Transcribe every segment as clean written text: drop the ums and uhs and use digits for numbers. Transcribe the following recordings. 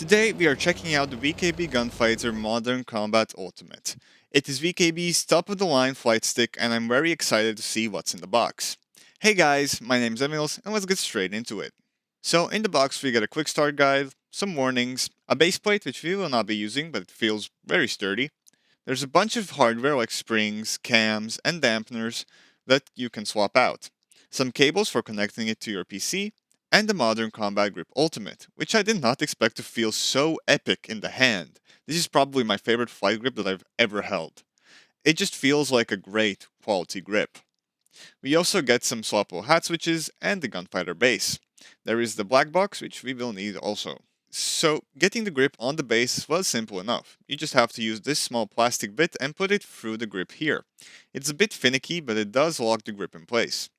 Today we are checking out the VKB Gunfighter Modern Combat Ultimate. It is VKB's top-of-the-line flight stick and I'm very excited to see what's in the box. Hey guys, my name's Emils and let's get straight into it. So in the box we get a quick start guide, some warnings, a base plate which we will not be using but it feels very sturdy. There's a bunch of hardware like springs, cams, and dampeners that you can swap out. Some cables for connecting it to your PC, and the Modern Combat Grip Ultimate, which I did not expect to feel so epic in the hand. This is probably my favorite flight grip that I've ever held. It just feels like a great quality grip. We also get some swappable hat switches and the Gunfighter base. There is the black box, which we will need also. So, getting the grip on the base was simple enough. You just have to use this small plastic bit and put it through the grip here. It's a bit finicky, but it does lock the grip in place.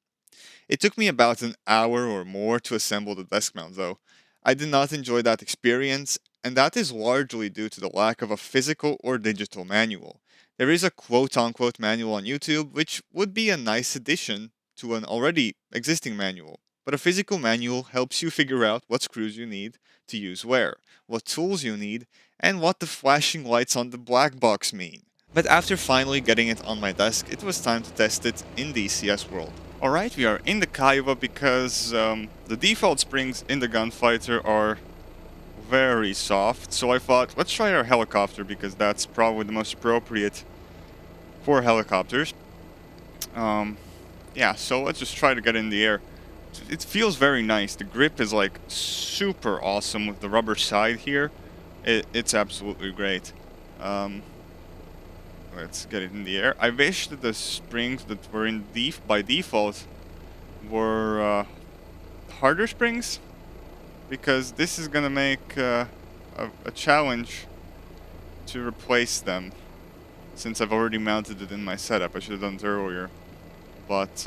It took me about an hour or more to assemble the desk mount though. I did not enjoy that experience, and that is largely due to the lack of a physical or digital manual. There is a quote-unquote manual on YouTube, which would be a nice addition to an already existing manual. But a physical manual helps you figure out what screws you need to use where, what tools you need, and what the flashing lights on the black box mean. But after finally getting it on my desk, it was time to test it in DCS World. Alright, we are in the Kiowa because the default springs in the Gunfighter are very soft, so I thought, let's try our helicopter because that's probably the most appropriate for helicopters. Yeah, so let's just try to get in the air. It feels very nice. The grip is like super awesome with the rubber side here. It's absolutely great. Let's get it in the air. I wish that the springs that were in by default were harder springs, because this is gonna make a challenge to replace them, since I've already mounted it in my setup. I should have done it earlier. But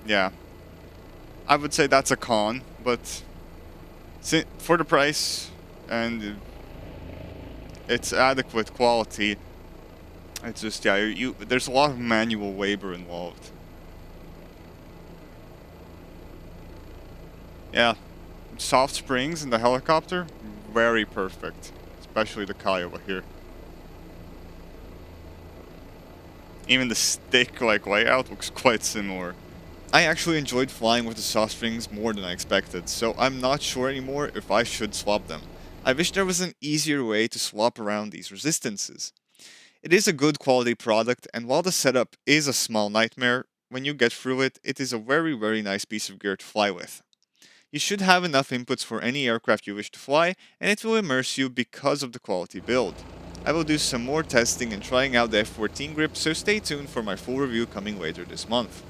yeah, I would say that's a con, but for the price and it's adequate quality, it's just, yeah, there's a lot of manual labor involved. Yeah, soft springs in the helicopter, very perfect, especially the Kiowa here. Even the stick-like layout looks quite similar. I actually enjoyed flying with the soft springs more than I expected, so I'm not sure anymore if I should swap them. I wish there was an easier way to swap around these resistances. It is a good quality product, and while the setup is a small nightmare, when you get through it, it is a very nice piece of gear to fly with. You should have enough inputs for any aircraft you wish to fly, and it will immerse you because of the quality build. I will do some more testing and trying out the F14 grip, so stay tuned for my full review coming later this month.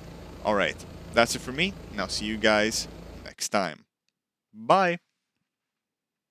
Alright, that's it for me, and I'll see you guys next time. Bye!